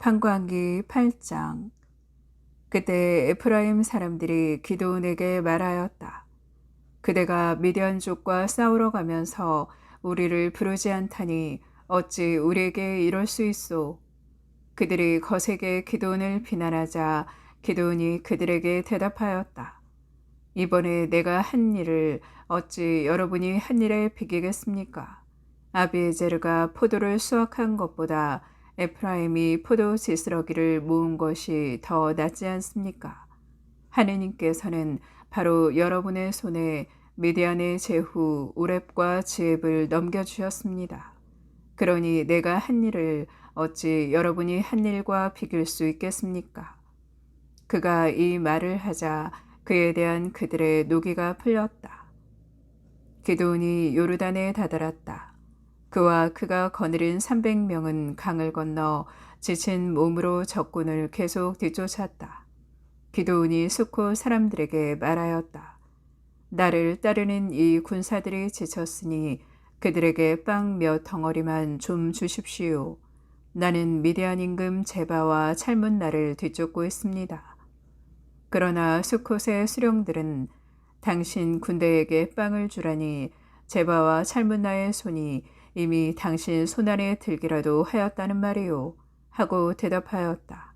판관기 8장. 그때 에프라임 사람들이 기드온에게 말하였다. 그대가 미디안족과 싸우러 가면서 우리를 부르지 않다니 어찌 우리에게 이럴 수 있소? 그들이 거세게 기드온을 비난하자 기드온이 그들에게 대답하였다. 이번에 내가 한 일을 어찌 여러분이 한 일에 비기겠습니까? 아비에제르가 포도를 수확한 것보다 에프라임이 포도 지스러기를 모은 것이 더 낫지 않습니까? 하느님께서는 바로 여러분의 손에 미디안의 제후 오렙과 지앱을 넘겨주셨습니다. 그러니 내가 한 일을 어찌 여러분이 한 일과 비길 수 있겠습니까? 그가 이 말을 하자 그에 대한 그들의 노기가 풀렸다. 기드온이 요르단에 다다랐다. 그와 그가 거느린 300명은 강을 건너 지친 몸으로 적군을 계속 뒤쫓았다. 기드온이 수코 사람들에게 말하였다. 나를 따르는 이 군사들이 지쳤으니 그들에게 빵 몇 덩어리만 좀 주십시오. 나는 미디안 임금 제바와 찰문나를 뒤쫓고 있습니다. 그러나 수콧의 수령들은 당신 군대에게 빵을 주라니 제바와 찰문나의 손이 이미 당신 손안에 들기라도 하였다는 말이요 하고 대답하였다.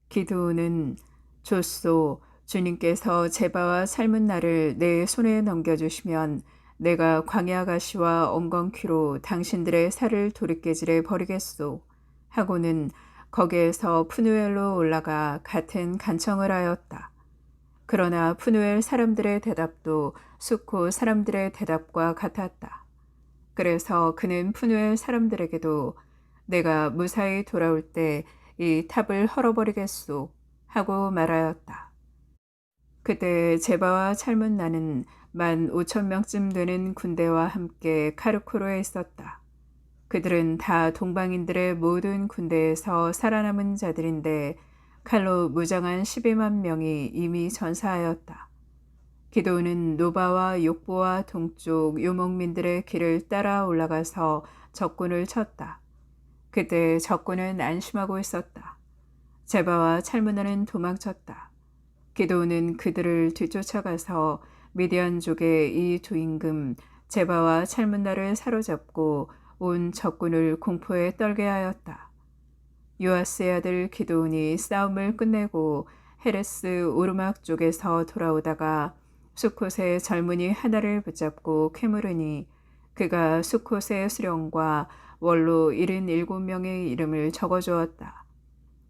기드온은 좋소, 주님께서 제바와 찰문나를 내 손에 넘겨주시면 내가 광야 가시와 엉겅퀴로 당신들의 살을 도리깨질에 버리겠소 하고는 거기에서 푸누엘로 올라가 같은 간청을 하였다. 그러나 푸누엘 사람들의 대답도 수코 사람들의 대답과 같았다. 그래서 그는 푸누엘 사람들에게도 내가 무사히 돌아올 때 이 탑을 헐어버리겠소 하고 말하였다. 그때 제바와 찰문나는 15,000명쯤 되는 군대와 함께 카르코로에 있었다. 그들은 다 동방인들의 모든 군대에서 살아남은 자들인데 칼로 무장한 12만 명이 이미 전사하였다. 기드온은 노바와 욕보와 동쪽 요목민들의 길을 따라 올라가서 적군을 쳤다. 그때 적군은 안심하고 있었다. 제바와 찰문나는 도망쳤다. 기드온은 그들을 뒤쫓아가서 미디안족의 이 두 임금 제바와 찰문나를 사로잡고 온 적군을 공포에 떨게 하였다. 요아스의 아들 기드온이 싸움을 끝내고 헤레스 오르막 쪽에서 돌아오다가 수콧의 젊은이 하나를 붙잡고 캐물으니 그가 수콧의 수령과 원로 77명의 이름을 적어주었다.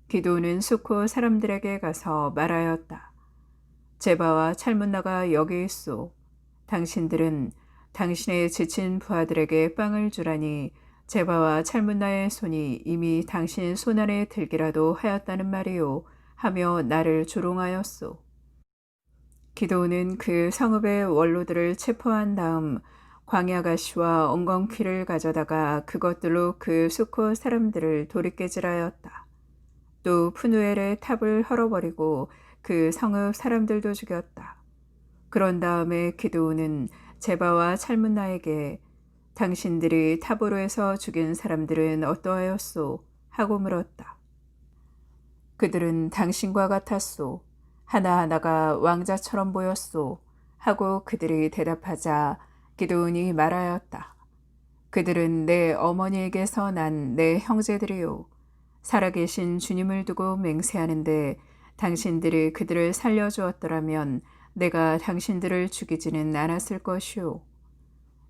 기드온은 수콧 사람들에게 가서 말하였다. 제바와 찰문나가 여기 있소. 당신들은 당신의 지친 부하들에게 빵을 주라니 제바와 찰문나의 손이 이미 당신 손안에 들기라도 하였다는 말이요 하며 나를 조롱하였소. 기드온은 그 성읍의 원로들을 체포한 다음 광야가시와 엉겅퀴를 가져다가 그것들로 그 수코 사람들을 도리깨질하였다. 또 푸누엘의 탑을 헐어버리고 그 성읍 사람들도 죽였다. 그런 다음에 기드온은 제바와 찰문나에게 당신들이 타보로에서 죽인 사람들은 어떠하였소? 하고 물었다. 그들은 당신과 같았소. 하나하나가 왕자처럼 보였소. 하고 그들이 대답하자 기드온이 말하였다. 그들은 내 어머니에게서 난 내 형제들이요. 살아계신 주님을 두고 맹세하는데 당신들이 그들을 살려주었더라면 내가 당신들을 죽이지는 않았을 것이오.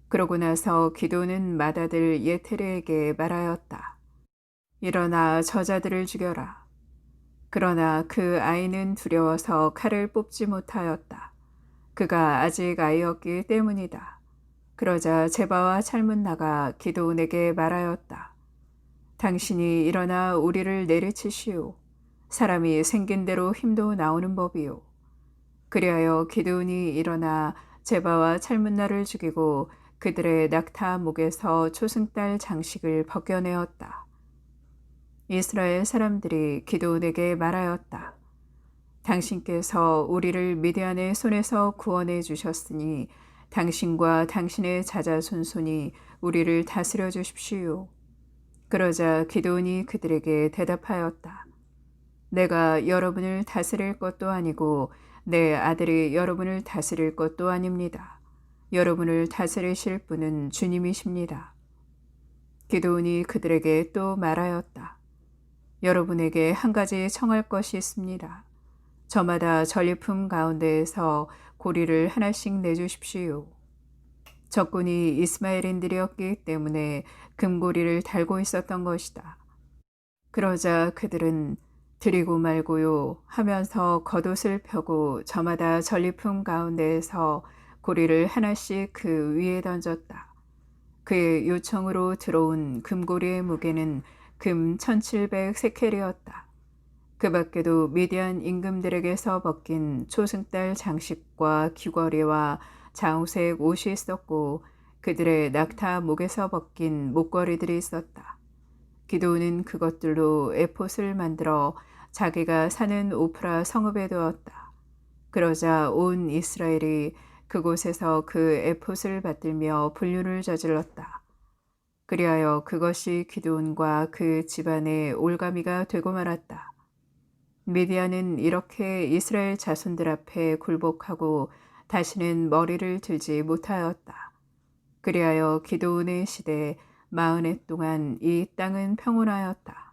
그러고 나서 기드온은 맏아들 예테르에게 말하였다. 일어나 저자들을 죽여라. 그러나 그 아이는 두려워서 칼을 뽑지 못하였다. 그가 아직 아이였기 때문이다. 그러자 제바와 찰문나가 기드온에게 말하였다. 당신이 일어나 우리를 내리치시오. 사람이 생긴 대로 힘도 나오는 법이오. 그리하여 기드온이 일어나 제바와 찰문나를 죽이고 그들의 낙타 목에서 초승달 장식을 벗겨내었다. 이스라엘 사람들이 기드온에게 말하였다. 당신께서 우리를 미디안의 손에서 구원해 주셨으니 당신과 당신의 자자손손이 우리를 다스려 주십시오. 그러자 기드온이 그들에게 대답하였다. 내가 여러분을 다스릴 것도 아니고 내 아들이 여러분을 다스릴 것도 아닙니다. 여러분을 다스리실 분은 주님이십니다. 기드온이 그들에게 또 말하였다. 여러분에게 한 가지 청할 것이 있습니다. 저마다 전리품 가운데에서 고리를 하나씩 내주십시오. 적군이 이스마엘인들이었기 때문에 금고리를 달고 있었던 것이다. 그러자 그들은 드리고 말고요 하면서 겉옷을 펴고 저마다 전리품 가운데에서 고리를 하나씩 그 위에 던졌다. 그의 요청으로 들어온 금고리의 무게는 금 1700세켈이었다. 그 밖에도 미디안 임금들에게서 벗긴 초승달 장식과 귀걸이와 장색 옷이 있었고 그들의 낙타 목에서 벗긴 목걸이들이 있었다. 기드온은 그것들로 에봇을 만들어 자기가 사는 오프라 성읍에 두었다. 그러자 온 이스라엘이 그곳에서 그 에봇을 받들며 불륜을 저질렀다. 그리하여 그것이 기드온과 그 집안의 올가미가 되고 말았다. 미디안은 이렇게 이스라엘 자손들 앞에 굴복하고 다시는 머리를 들지 못하였다. 그리하여 기드온의 시대에 40해 동안 이 땅은 평온하였다.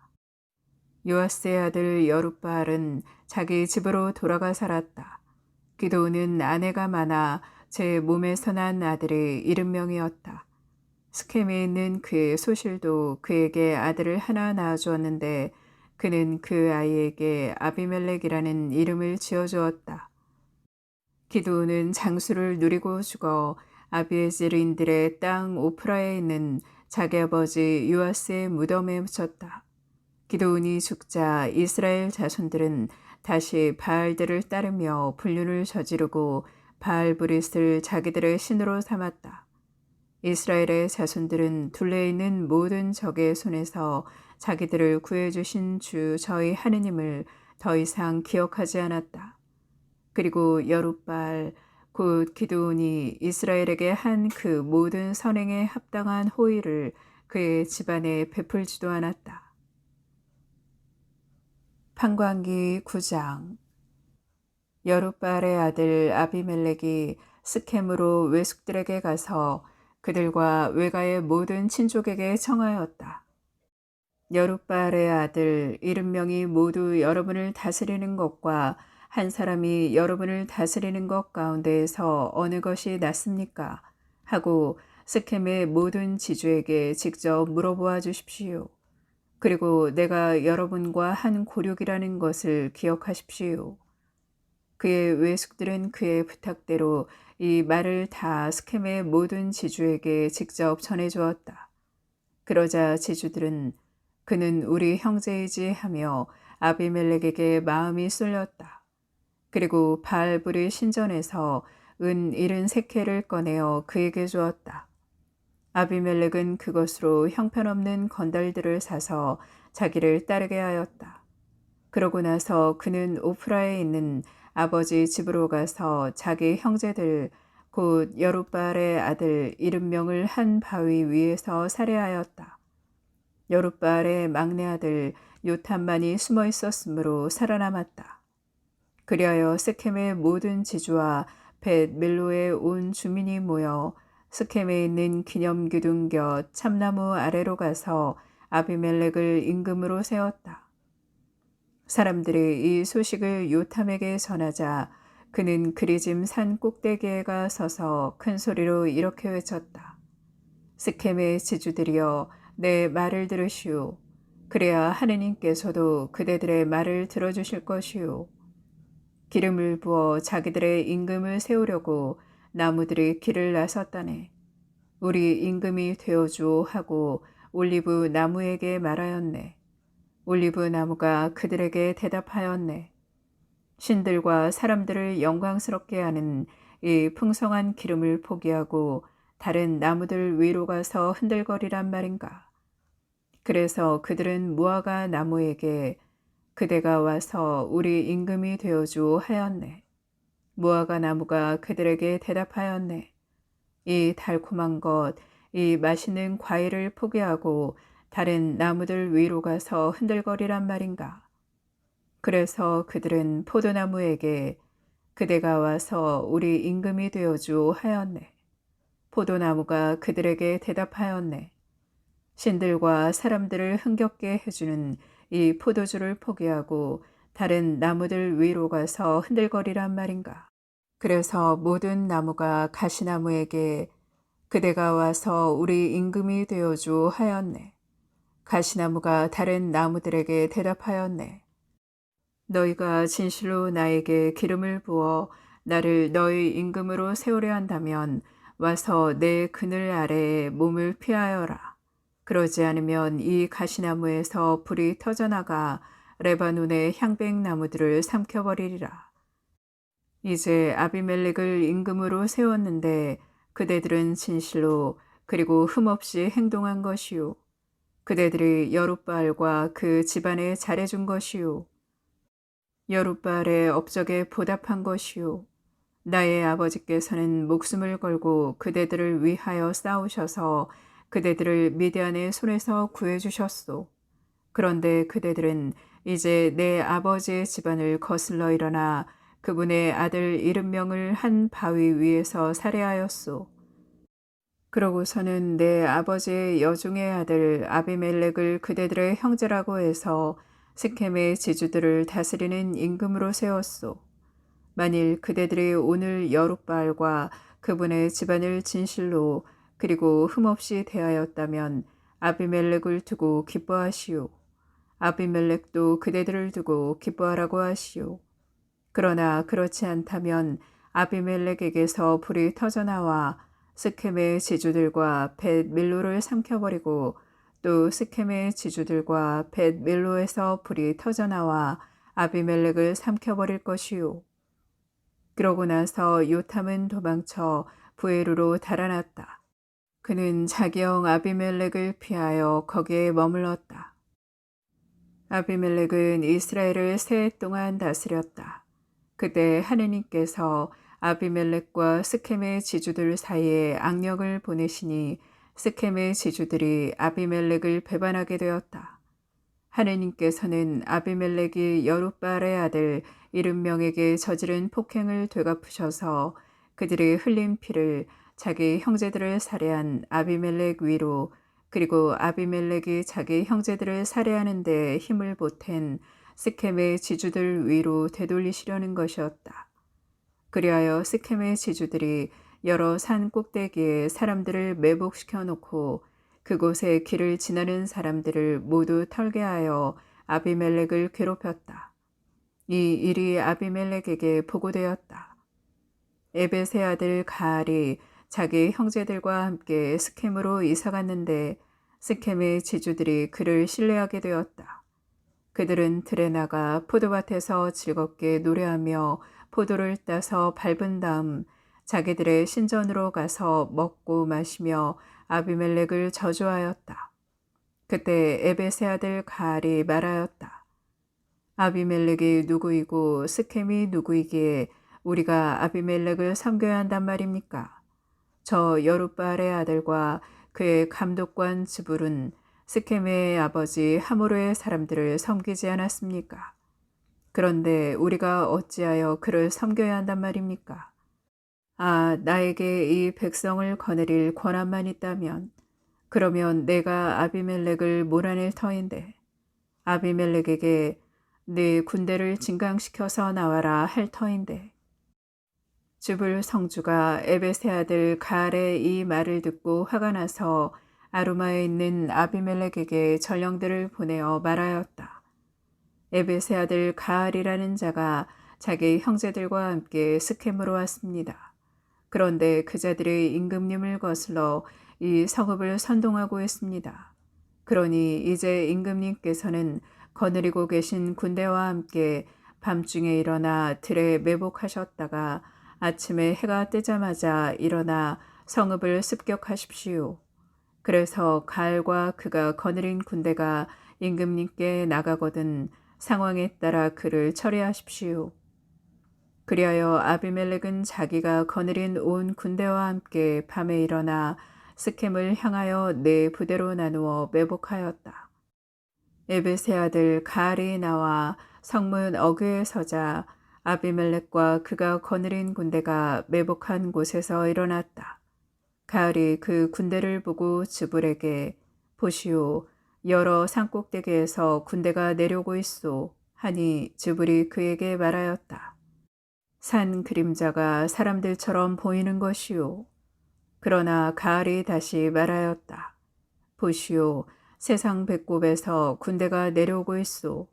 요아스의 아들 여룻바알은 자기 집으로 돌아가 살았다. 기드온은 아내가 많아 제 몸에서 난 아들이 70명이었다. 스켐에 있는 그의 소실도 그에게 아들을 하나 낳아주었는데 그는 그 아이에게 아비멜렉이라는 이름을 지어주었다. 기드온은 장수를 누리고 죽어 아비에즈르인들의 땅 오프라에 있는 자기 아버지 요아스의 무덤에 묻혔다. 기드온이 죽자 이스라엘 자손들은 다시 바알들을 따르며 불륜을 저지르고 바알브릿을 자기들의 신으로 삼았다. 이스라엘의 자손들은 둘레에 있는 모든 적의 손에서 자기들을 구해주신 주 저희 하느님을 더 이상 기억하지 않았다. 그리고 여룻바알 곧 기드온이 이스라엘에게 한 그 모든 선행에 합당한 호의를 그의 집안에 베풀지도 않았다. 판관기 9장. 여룻바알의 아들 아비멜렉이 스켐으로 외숙들에게 가서 그들과 외가의 모든 친족에게 청하였다. 여룻바알의 아들 70명이 모두 여러분을 다스리는 것과 한 사람이 여러분을 다스리는 것 가운데에서 어느 것이 낫습니까? 하고 스켐의 모든 지주에게 직접 물어보아 주십시오. 그리고 내가 여러분과 한 고륙이라는 것을 기억하십시오. 그의 외숙들은 그의 부탁대로 이 말을 다 스켐의 모든 지주에게 직접 전해주었다. 그러자 지주들은 그는 우리 형제이지 하며 아비멜렉에게 마음이 쏠렸다. 그리고 바알불의 신전에서 은 70세켈을 꺼내어 그에게 주었다. 아비멜렉은 그것으로 형편없는 건달들을 사서 자기를 따르게 하였다. 그러고 나서 그는 오프라에 있는 아버지 집으로 가서 자기 형제들 곧 여룻바알의 아들 70명을 한 바위 위에서 살해하였다. 여룻바알의 막내 아들 요탐만이 숨어 있었으므로 살아남았다. 그리하여 스켐의 모든 지주와 벳 밀로의 온 주민이 모여 스켐에 있는 기념기둥 곁 참나무 아래로 가서 아비멜렉을 임금으로 세웠다. 사람들이 이 소식을 요탐에게 전하자 그는 그리짐 산 꼭대기에 가 서서 큰 소리로 이렇게 외쳤다. 스켐의 지주들이여 내 말을 들으시오. 그래야 하느님께서도 그대들의 말을 들어주실 것이오. 기름을 부어 자기들의 임금을 세우려고 나무들이 길을 나섰다네. 우리 임금이 되어주오 하고 올리브 나무에게 말하였네. 올리브 나무가 그들에게 대답하였네. 신들과 사람들을 영광스럽게 하는 이 풍성한 기름을 포기하고 다른 나무들 위로 가서 흔들거리란 말인가. 그래서 그들은 무화과 나무에게 그대가 와서 우리 임금이 되어주오 하였네. 무화과 나무가 그들에게 대답하였네. 이 달콤한 것, 이 맛있는 과일을 포기하고 다른 나무들 위로 가서 흔들거리란 말인가. 그래서 그들은 포도나무에게 그대가 와서 우리 임금이 되어주 하였네. 포도나무가 그들에게 대답하였네. 신들과 사람들을 흥겹게 해주는 이 포도주를 포기하고 다른 나무들 위로 가서 흔들거리란 말인가. 그래서 모든 나무가 가시나무에게 그대가 와서 우리 임금이 되어주 하였네. 가시나무가 다른 나무들에게 대답하였네. 너희가 진실로 나에게 기름을 부어 나를 너희 임금으로 세우려 한다면 와서 내 그늘 아래에 몸을 피하여라. 그러지 않으면 이 가시나무에서 불이 터져나가 레바논의 향백나무들을 삼켜버리리라. 이제 아비멜렉을 임금으로 세웠는데 그대들은 진실로 그리고 흠없이 행동한 것이요. 그대들이 여룻바알과 그 집안에 잘해준 것이요. 여룻바알의 업적에 보답한 것이요. 나의 아버지께서는 목숨을 걸고 그대들을 위하여 싸우셔서 그대들을 미디안의 손에서 구해주셨소. 그런데 그대들은 이제 내 아버지의 집안을 거슬러 일어나 그분의 아들 70명을 한 바위 위에서 살해하였소. 그러고서는 내 아버지의 여중의 아들 아비멜렉을 그대들의 형제라고 해서 스켐의 지주들을 다스리는 임금으로 세웠소. 만일 그대들이 오늘 여룻바알과 그분의 집안을 진실로 그리고 흠없이 대하였다면 아비멜렉을 두고 기뻐하시오. 아비멜렉도 그대들을 두고 기뻐하라고 하시오. 그러나 그렇지 않다면 아비멜렉에게서 불이 터져나와 스켐의 지주들과 벳 밀로를 삼켜버리고 또 스켐의 지주들과 벳 밀로에서 불이 터져나와 아비멜렉을 삼켜버릴 것이요. 그러고 나서 요탐은 도망쳐 부에루로 달아났다. 그는 자기 형 아비멜렉을 피하여 거기에 머물렀다. 아비멜렉은 이스라엘을 세 해 동안 다스렸다. 그때 하느님께서 아비멜렉과 스켐의 지주들 사이에 악령을 보내시니 스켐의 지주들이 아비멜렉을 배반하게 되었다. 하느님께서는 아비멜렉이 여룻바알의 아들 70명에게 저지른 폭행을 되갚으셔서 그들이 흘린 피를 자기 형제들을 살해한 아비멜렉 위로 그리고 아비멜렉이 자기 형제들을 살해하는 데 힘을 보탠 스켐의 지주들 위로 되돌리시려는 것이었다. 그리하여 스켐의 지주들이 여러 산 꼭대기에 사람들을 매복시켜 놓고 그곳에 길을 지나는 사람들을 모두 털게 하여 아비멜렉을 괴롭혔다. 이 일이 아비멜렉에게 보고되었다. 에벳의 아들 가알이 자기 형제들과 함께 스켐으로 이사갔는데 스켐의 지주들이 그를 신뢰하게 되었다. 그들은 들에 나가 포도밭에서 즐겁게 노래하며 포도를 따서 밟은 다음 자기들의 신전으로 가서 먹고 마시며 아비멜렉을 저주하였다. 그때 에벳의 아들 가알이 말하였다. 아비멜렉이 누구이고 스켐이 누구이기에 우리가 아비멜렉을 섬겨야 한단 말입니까? 저 여룻바알의 아들과 그의 감독관 즈불은 스켐의 아버지 하모르의 사람들을 섬기지 않았습니까? 그런데 우리가 어찌하여 그를 섬겨야 한단 말입니까? 아, 나에게 이 백성을 거느릴 권한만 있다면 그러면 내가 아비멜렉을 몰아낼 터인데 아비멜렉에게 네 군대를 진강시켜서 나와라 할 터인데 즈불 성주가 에벳의 아들 가알의 이 말을 듣고 화가 나서 아루마에 있는 아비멜렉에게 전령들을 보내어 말하였다. 에벳의 아들 가알이라는 자가 자기 형제들과 함께 스켐으로 왔습니다. 그런데 그 자들이 임금님을 거슬러 이 성읍을 선동하고 있습니다. 그러니 이제 임금님께서는 거느리고 계신 군대와 함께 밤중에 일어나 들에 매복하셨다가 아침에 해가 뜨자마자 일어나 성읍을 습격하십시오. 그래서 가알과 그가 거느린 군대가 임금님께 나가거든 상황에 따라 그를 처리하십시오. 그리하여 아비멜렉은 자기가 거느린 온 군대와 함께 밤에 일어나 스켐을 향하여 네 부대로 나누어 매복하였다. 에벳의 아들 가알이 나와 성문 어귀에 서자 아비멜렉과 그가 거느린 군대가 매복한 곳에서 일어났다. 가알이 그 군대를 보고 즈불에게 보시오, 여러 산꼭대기에서 군대가 내려오고 있소 하니 즈불이 그에게 말하였다. 산 그림자가 사람들처럼 보이는 것이오. 그러나 가알이 다시 말하였다. 보시오, 세상 배꼽에서 군대가 내려오고 있소.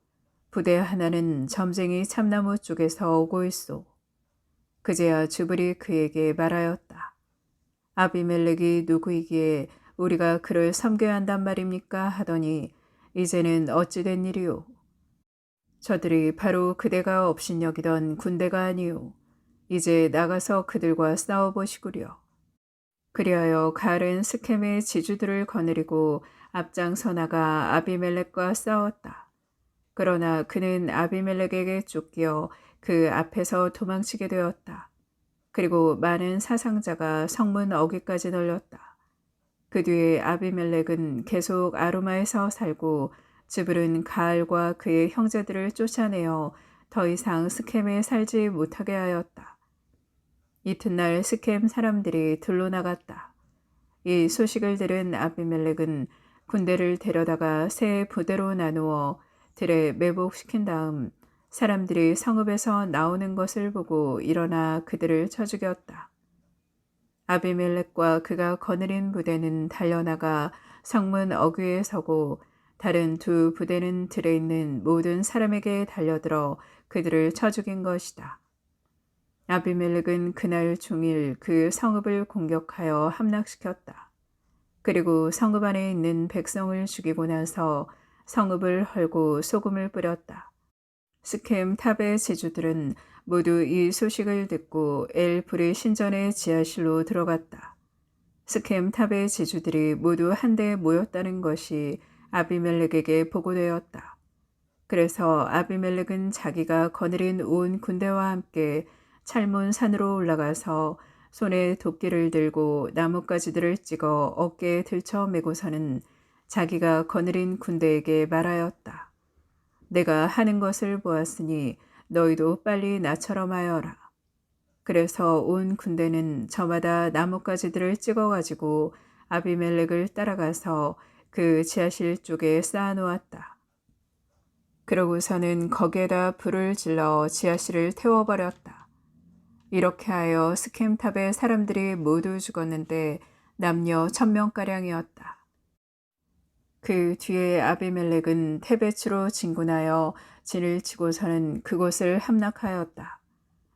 부대 하나는 점쟁이 참나무 쪽에서 오고 있소. 그제야 즈불이 그에게 말하였다. 아비멜렉이 누구이기에 우리가 그를 섬겨야 한단 말입니까? 하더니 이제는 어찌 된 일이오? 저들이 바로 그대가 업신여기던 군대가 아니오. 이제 나가서 그들과 싸워보시구려. 그리하여 가알은 스켐의 지주들을 거느리고 앞장서 나가 아비멜렉과 싸웠다. 그러나 그는 아비멜렉에게 쫓겨 그 앞에서 도망치게 되었다. 그리고 많은 사상자가 성문 어귀까지 널렸다. 그 뒤에 아비멜렉은 계속 아루마에서 살고 즈불은 가알과 그의 형제들을 쫓아내어 더 이상 스켐에 살지 못하게 하였다. 이튿날 스켐 사람들이 들로 나갔다. 이 소식을 들은 아비멜렉은 군대를 데려다가 세 부대로 나누어 들에 매복시킨 다음 사람들이 성읍에서 나오는 것을 보고 일어나 그들을 쳐 죽였다. 아비멜렉과 그가 거느린 부대는 달려나가 성문 어귀에 서고 다른 두 부대는 들에 있는 모든 사람에게 달려들어 그들을 쳐 죽인 것이다. 아비멜렉은 그날 종일 그 성읍을 공격하여 함락시켰다. 그리고 성읍 안에 있는 백성을 죽이고 나서 성읍을 헐고 소금을 뿌렸다. 스켐 탑의 지주들은 모두 이 소식을 듣고 엘브리 신전의 지하실로 들어갔다. 스켐 탑의 지주들이 모두 한데 모였다는 것이 아비멜렉에게 보고되었다. 그래서 아비멜렉은 자기가 거느린 온 군대와 함께 찰몬 산으로 올라가서 손에 도끼를 들고 나뭇가지들을 찍어 어깨에 들쳐 메고서는 자기가 거느린 군대에게 말하였다. 내가 하는 것을 보았으니 너희도 빨리 나처럼 하여라. 그래서 온 군대는 저마다 나뭇가지들을 찍어가지고 아비멜렉을 따라가서 그 지하실 쪽에 쌓아놓았다. 그러고서는 거기에다 불을 질러 지하실을 태워버렸다. 이렇게 하여 스켐탑의 사람들이 모두 죽었는데 남녀 1000명가량이었다. 그 뒤에 아비멜렉은 테베츠로 진군하여 진을 치고서는 그곳을 함락하였다.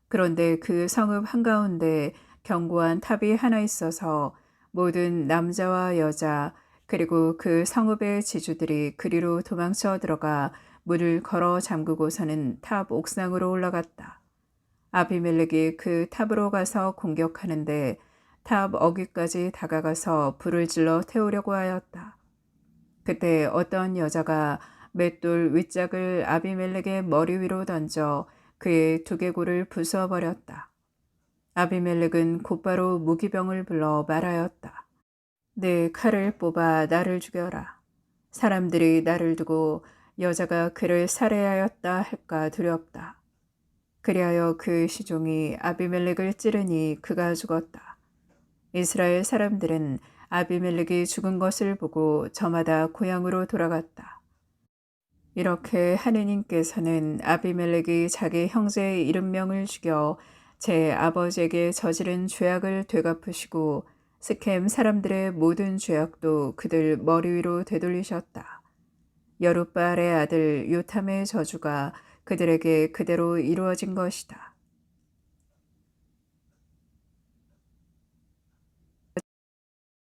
그런데 그 성읍 한가운데 견고한 탑이 하나 있어서 모든 남자와 여자 그리고 그 성읍의 지주들이 그리로 도망쳐 들어가 문을 걸어 잠그고서는 탑 옥상으로 올라갔다. 아비멜렉이 그 탑으로 가서 공격하는데 탑 어귀까지 다가가서 불을 질러 태우려고 하였다. 그때 어떤 여자가 맷돌 윗짝을 아비멜렉의 머리 위로 던져 그의 두개골을 부숴버렸다. 아비멜렉은 곧바로 무기병을 불러 말하였다. 내 칼을 뽑아 나를 죽여라. 사람들이 나를 두고 여자가 그를 살해하였다 할까 두렵다. 그리하여 그 시종이 아비멜렉을 찌르니 그가 죽었다. 이스라엘 사람들은 아비멜렉이 죽은 것을 보고 저마다 고향으로 돌아갔다. 이렇게 하느님께서는 아비멜렉이 자기 형제의 70명을 죽여 제 아버지에게 저지른 죄악을 되갚으시고 스켐 사람들의 모든 죄악도 그들 머리 위로 되돌리셨다. 여룻바알의 아들 요탐의 저주가 그들에게 그대로 이루어진 것이다.